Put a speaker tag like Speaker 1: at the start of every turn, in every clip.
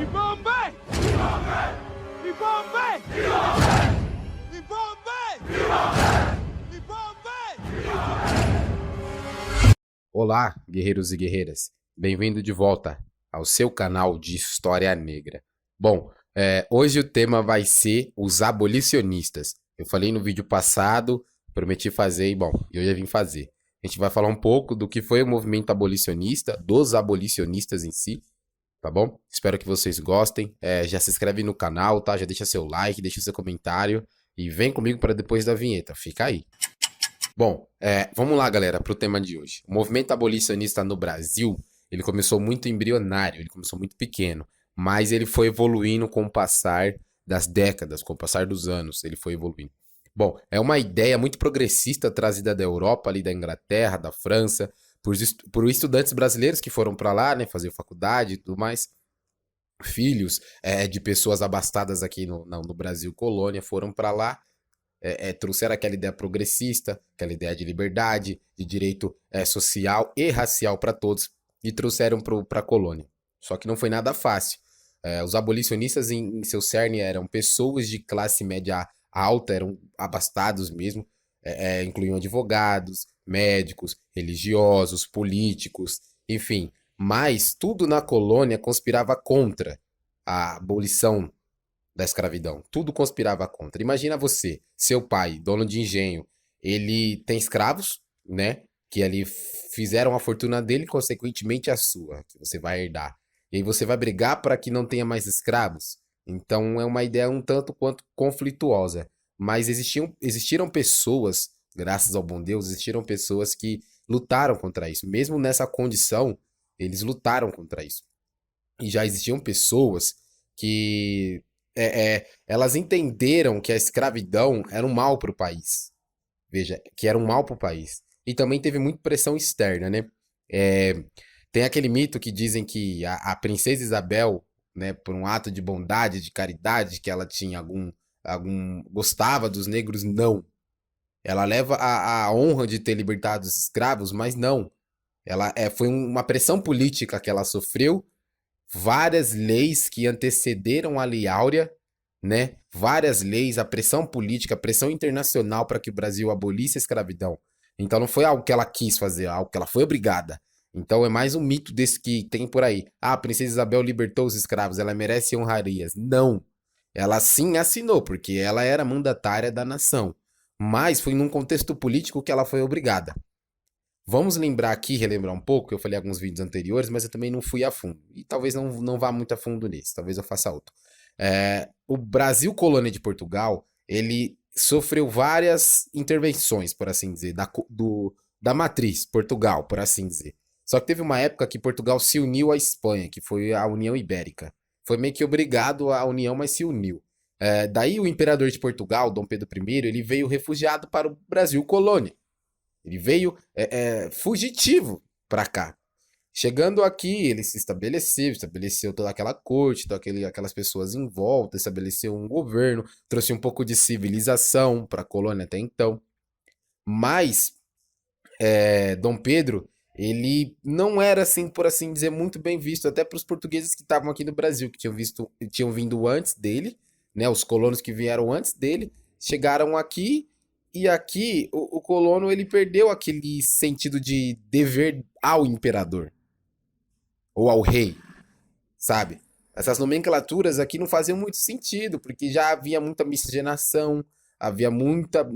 Speaker 1: Ibambe! Ibambe! Ibambe! Ibambe!
Speaker 2: Olá, guerreiros e guerreiras. Bem-vindo de volta ao seu canal de História Negra. Bom, hoje o tema vai ser os abolicionistas. Eu falei no vídeo passado, prometi fazer e, bom, eu já vim fazer. A gente vai falar um pouco do que foi o movimento abolicionista, dos abolicionistas em si, tá bom? Espero que vocês gostem. Já se inscreve no canal, tá? Já deixa seu like, deixa seu comentário e vem comigo para depois da vinheta. Fica aí. Bom, vamos lá, galera, para o tema de hoje. O movimento abolicionista no Brasil, ele começou muito embrionário, ele começou muito pequeno, mas ele foi evoluindo com o passar das décadas, com o passar dos anos, ele foi evoluindo. Bom, é uma ideia muito progressista trazida da Europa, ali da Inglaterra, da França, por estudantes brasileiros que foram para lá, né, fazer faculdade e tudo mais. Filhos de pessoas abastadas aqui no Brasil colônia foram para lá, trouxeram aquela ideia progressista, aquela ideia de liberdade, de direito social e racial para todos, e trouxeram para a colônia. Só que não foi nada fácil. Os abolicionistas em seu cerne eram pessoas de classe média alta, eram abastados mesmo, incluíam advogados, médicos, religiosos, políticos, enfim. Mas tudo na colônia conspirava contra a abolição da escravidão. Tudo conspirava contra. Imagina você, seu pai, dono de engenho, ele tem escravos, né? Que ali fizeram a fortuna dele, consequentemente a sua, que você vai herdar. E aí você vai brigar para que não tenha mais escravos? Então é uma ideia um tanto quanto conflituosa. Mas existiram pessoas, graças ao bom Deus, existiram pessoas que lutaram contra isso. Mesmo nessa condição, eles lutaram contra isso. E já existiam pessoas que elas entenderam que a escravidão era um mal para o país. Veja, que era um mal para o país. E também teve muita pressão externa, né? Tem aquele mito que dizem que a princesa Isabel, né, por um ato de bondade, de caridade, que ela tinha gostava dos negros, não. Ela leva a honra de ter libertado os escravos, mas não. Ela foi uma pressão política que ela sofreu, várias leis que antecederam a Lei Áurea, né? Várias leis, a pressão política, a pressão internacional para que o Brasil abolisse a escravidão. Então não foi algo que ela quis fazer, algo que ela foi obrigada. Então é mais um mito desse que tem por aí. Ah, a princesa Isabel libertou os escravos, ela merece honrarias. Não. Ela sim assinou, porque ela era mandatária da nação. Mas foi num contexto político que ela foi obrigada. Vamos lembrar aqui, relembrar um pouco, eu falei em alguns vídeos anteriores, mas eu também não fui a fundo. E talvez não vá muito a fundo nesse, talvez eu faça outro. O Brasil, colônia de Portugal, ele sofreu várias intervenções, por assim dizer, da matriz, Portugal, por assim dizer. Só que teve uma época que Portugal se uniu à Espanha, que foi a União Ibérica. Foi meio que obrigado à união, mas se uniu. Daí o imperador de Portugal, Dom Pedro I, ele veio refugiado para o Brasil, colônia. Ele veio fugitivo para cá. Chegando aqui, ele se estabeleceu toda aquela corte, aquelas pessoas em volta, estabeleceu um governo, trouxe um pouco de civilização para a colônia até então. Mas Dom Pedro, ele não era, assim, por assim dizer, muito bem visto, até para os portugueses que estavam aqui no Brasil, que tinham vindo antes dele, né? Os colonos que vieram antes dele, chegaram aqui. E aqui, o colono, ele perdeu aquele sentido de dever ao imperador. Ou ao rei, sabe? Essas nomenclaturas aqui não faziam muito sentido, porque já havia muita miscigenação, havia muitas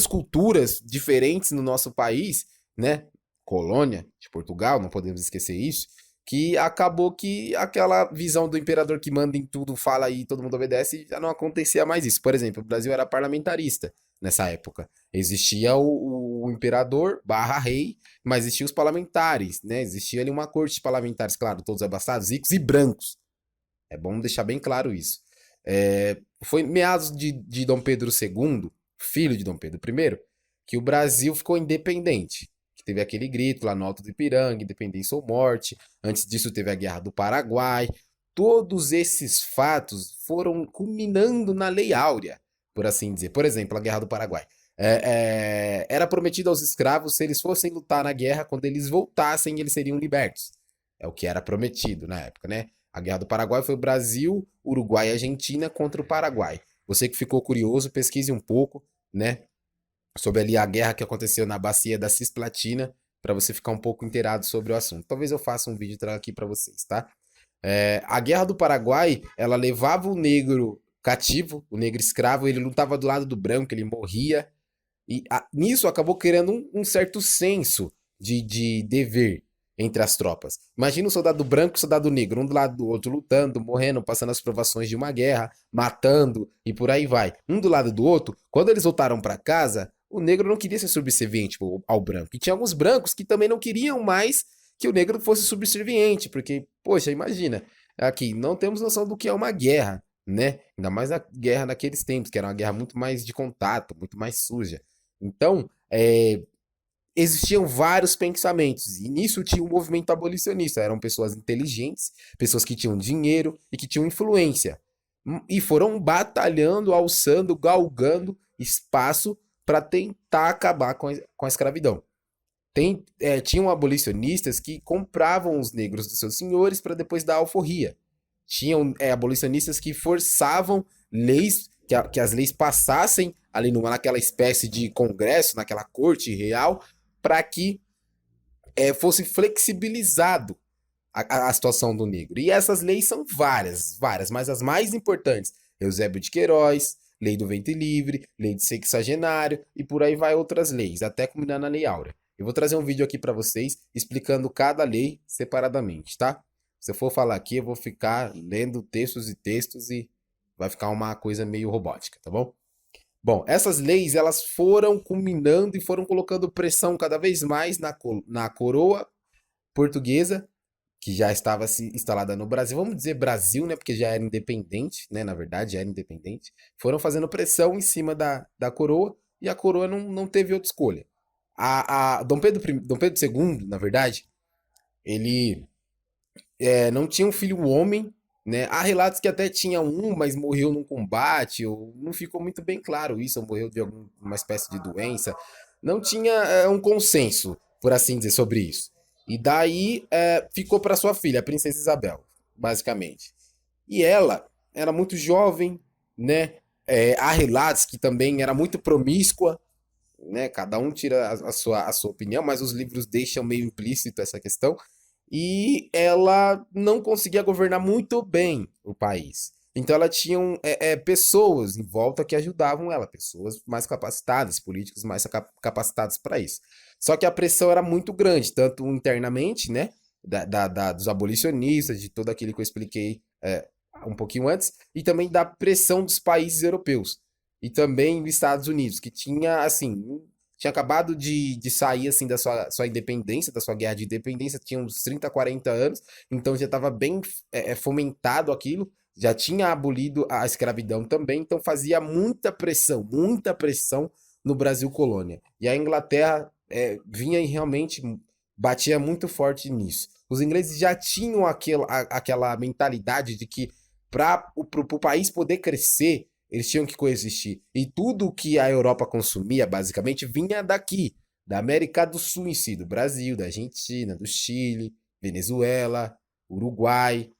Speaker 2: culturas diferentes no nosso país, né? Colônia de Portugal, não podemos esquecer isso, que acabou que aquela visão do imperador que manda em tudo, fala e todo mundo obedece, já não acontecia mais isso. Por exemplo, o Brasil era parlamentarista nessa época. Existia o imperador barra rei, mas existiam os parlamentares, né? Existia ali uma corte de parlamentares, claro, todos abastados, ricos e brancos. É bom deixar bem claro isso. Foi meados de Dom Pedro II, filho de Dom Pedro I, que o Brasil ficou independente. Teve aquele grito lá no Alto do Ipiranga, independência ou morte. Antes disso teve a Guerra do Paraguai. Todos esses fatos foram culminando na Lei Áurea, por assim dizer. Por exemplo, a Guerra do Paraguai. Era prometido aos escravos, se eles fossem lutar na guerra, quando eles voltassem, eles seriam libertos. É o que era prometido na época, né? A Guerra do Paraguai foi o Brasil, Uruguai e Argentina contra o Paraguai. Você que ficou curioso, pesquise um pouco, né, sobre ali a guerra que aconteceu na bacia da Cisplatina, para você ficar um pouco inteirado sobre o assunto. Talvez eu faça um vídeo aqui para vocês, tá? A Guerra do Paraguai, ela levava o negro cativo, o negro escravo, ele lutava do lado do branco, ele morria, e nisso acabou criando um certo senso de dever entre as tropas. Imagina o soldado branco e o soldado negro, um do lado do outro, lutando, morrendo, passando as provações de uma guerra, matando e por aí vai. Um do lado do outro, quando eles voltaram para casa, o negro não queria ser subserviente ao branco. E tinha alguns brancos que também não queriam mais que o negro fosse subserviente, porque, poxa, imagina, aqui não temos noção do que é uma guerra, né? Ainda mais a guerra naqueles tempos, que era uma guerra muito mais de contato, muito mais suja. Então, existiam vários pensamentos, e nisso tinha um movimento abolicionista. Eram pessoas inteligentes, pessoas que tinham dinheiro e que tinham influência. E foram batalhando, alçando, galgando espaço para tentar acabar com a escravidão. Tinham abolicionistas que compravam os negros dos seus senhores para depois dar alforria. Tinham abolicionistas que forçavam leis, que as leis passassem ali naquela espécie de congresso, naquela corte real, para que fosse flexibilizado a situação do negro. E essas leis são várias, mas as mais importantes, Eusébio de Queiroz, Lei do Ventre Livre, Lei de Sexagenário e por aí vai outras leis, até culminar na Lei Áurea. Eu vou trazer um vídeo aqui para vocês explicando cada lei separadamente, tá? Se eu for falar aqui, eu vou ficar lendo textos e textos e vai ficar uma coisa meio robótica, tá bom? Bom, essas leis elas foram culminando e foram colocando pressão cada vez mais na coroa portuguesa, que já estava instalada no Brasil. Vamos dizer Brasil, né? Porque já era independente, né? Na verdade, já era independente. Foram fazendo pressão em cima da coroa e a coroa não teve outra escolha. Dom Pedro II, na verdade, ele não tinha um filho homem, né? Há relatos que até tinha um, mas morreu num combate, ou não ficou muito bem claro isso, ou morreu de alguma espécie de doença. Não tinha um consenso, por assim dizer, sobre isso. E daí ficou para sua filha, a Princesa Isabel, basicamente. E ela era muito jovem, né? Há relatos que também era muito promíscua, né? Cada um tira a sua opinião, mas os livros deixam meio implícito essa questão. E ela não conseguia governar muito bem o país. Então ela tinha pessoas em volta que ajudavam ela, pessoas mais capacitadas, políticos mais capacitados para isso. Só que a pressão era muito grande, tanto internamente, né, dos abolicionistas, de todo aquilo que eu expliquei um pouquinho antes, e também da pressão dos países europeus. E também dos Estados Unidos, que tinha, assim, tinha acabado de sair assim da sua independência, da sua guerra de independência, tinha uns 30, 40 anos, então já estava bem fomentado aquilo, já tinha abolido a escravidão também, então fazia muita pressão no Brasil colônia. E a Inglaterra vinha e realmente batia muito forte nisso. Os ingleses já tinham aquela mentalidade de que para o país poder crescer, eles tinham que coexistir. E tudo que a Europa consumia, basicamente, vinha daqui, da América do Sul em si, do Brasil, da Argentina, do Chile, Venezuela, Uruguai,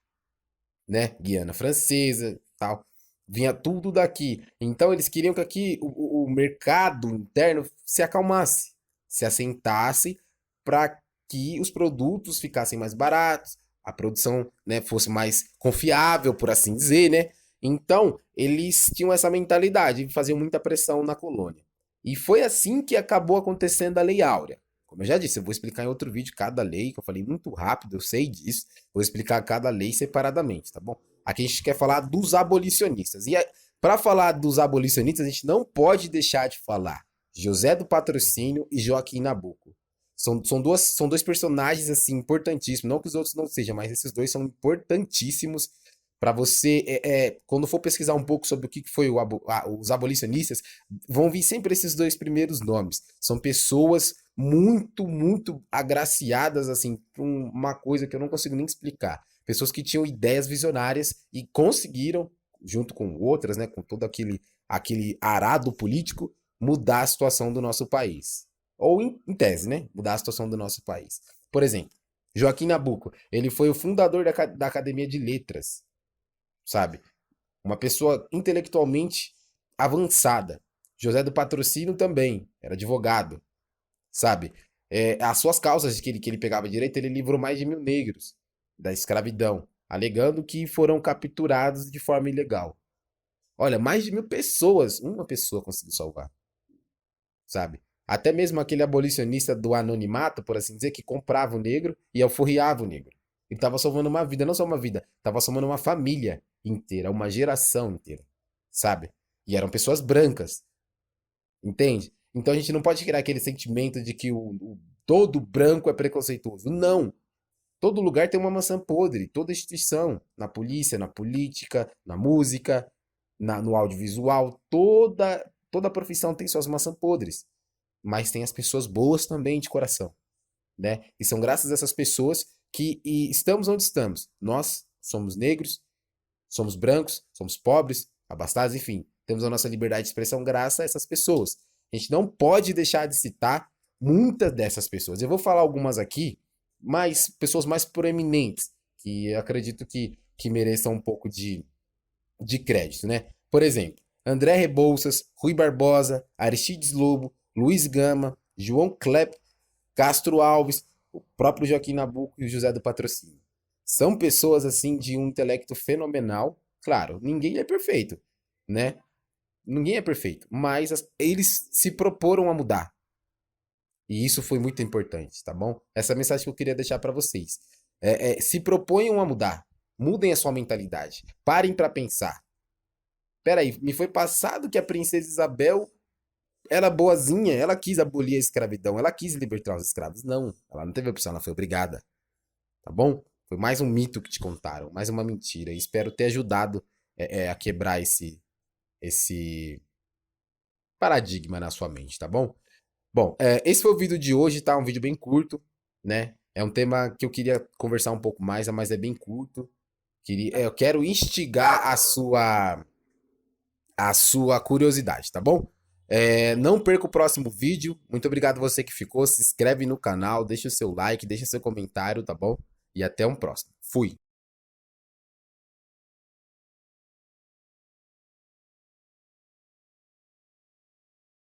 Speaker 2: né, Guiana Francesa, tal. Vinha tudo daqui. Então eles queriam que aqui o mercado interno se acalmasse, se assentasse para que os produtos ficassem mais baratos, a produção, né, fosse mais confiável, por assim dizer, né? Então, eles tinham essa mentalidade e faziam muita pressão na colônia. E foi assim que acabou acontecendo a Lei Áurea. Como eu já disse, eu vou explicar em outro vídeo cada lei, que eu falei muito rápido, eu sei disso. Vou explicar cada lei separadamente, tá bom? Aqui a gente quer falar dos abolicionistas. E para falar dos abolicionistas, a gente não pode deixar de falar José do Patrocínio e Joaquim Nabuco. São dois personagens assim importantíssimos. Não que os outros não sejam, mas esses dois são importantíssimos para você, quando for pesquisar um pouco sobre o que foi os abolicionistas, vão vir sempre esses dois primeiros nomes. São pessoas muito agraciadas, assim, por uma coisa que eu não consigo nem explicar. Pessoas que tinham ideias visionárias e conseguiram, junto com outras, né, com todo aquele arado político, mudar a situação do nosso país. Ou em tese, né, mudar a situação do nosso país. Por exemplo, Joaquim Nabuco, ele foi o fundador da Academia de Letras, sabe? Uma pessoa intelectualmente avançada. José do Patrocínio também, era advogado, sabe? As suas causas que ele pegava direito, ele livrou mais de 1.000 negros da escravidão, alegando que foram capturados de forma ilegal. Olha, mais de 1.000 pessoas, uma pessoa conseguiu salvar, sabe? Até mesmo aquele abolicionista do anonimato, por assim dizer, que comprava o negro e alforriava o negro. Ele estava salvando uma vida, não só uma vida, estava salvando uma família inteira, uma geração inteira, sabe? E eram pessoas brancas, entende? Então a gente não pode criar aquele sentimento de que todo branco é preconceituoso. Não! Todo lugar tem uma maçã podre, toda instituição, na polícia, na política, na música, no audiovisual, toda profissão tem suas maçãs podres, mas tem as pessoas boas também de coração, né? E são graças a essas pessoas que estamos onde estamos. Nós somos negros, somos brancos, somos pobres, abastados, enfim, temos a nossa liberdade de expressão graças a essas pessoas. A gente não pode deixar de citar muitas dessas pessoas. Eu vou falar algumas aqui, mas pessoas mais proeminentes, que eu acredito que mereçam um pouco de crédito, né? Por exemplo, André Rebouças, Rui Barbosa, Aristides Lobo, Luiz Gama, João Klepp, Castro Alves, o próprio Joaquim Nabuco e o José do Patrocínio. São pessoas assim de um intelecto fenomenal. Claro, ninguém é perfeito, né? Ninguém é perfeito, mas eles se proporam a mudar. E isso foi muito importante, tá bom? Essa é a mensagem que eu queria deixar para vocês. Se proponham a mudar. Mudem a sua mentalidade. Parem para pensar. Peraí, me foi passado que a princesa Isabel era boazinha, ela quis abolir a escravidão, ela quis libertar os escravos. Não, ela não teve opção, ela foi obrigada. Tá bom? Foi mais um mito que te contaram, mais uma mentira. E espero ter ajudado a quebrar esse paradigma na sua mente, tá bom? Bom, esse foi o vídeo de hoje, tá? Um vídeo bem curto, né? É um tema que eu queria conversar um pouco mais, mas é bem curto. Eu quero instigar a sua curiosidade, tá bom? Não perca o próximo vídeo. Muito obrigado você que ficou. Se inscreve no canal, deixa o seu like, deixa seu comentário, tá bom? E até um próximo. Fui!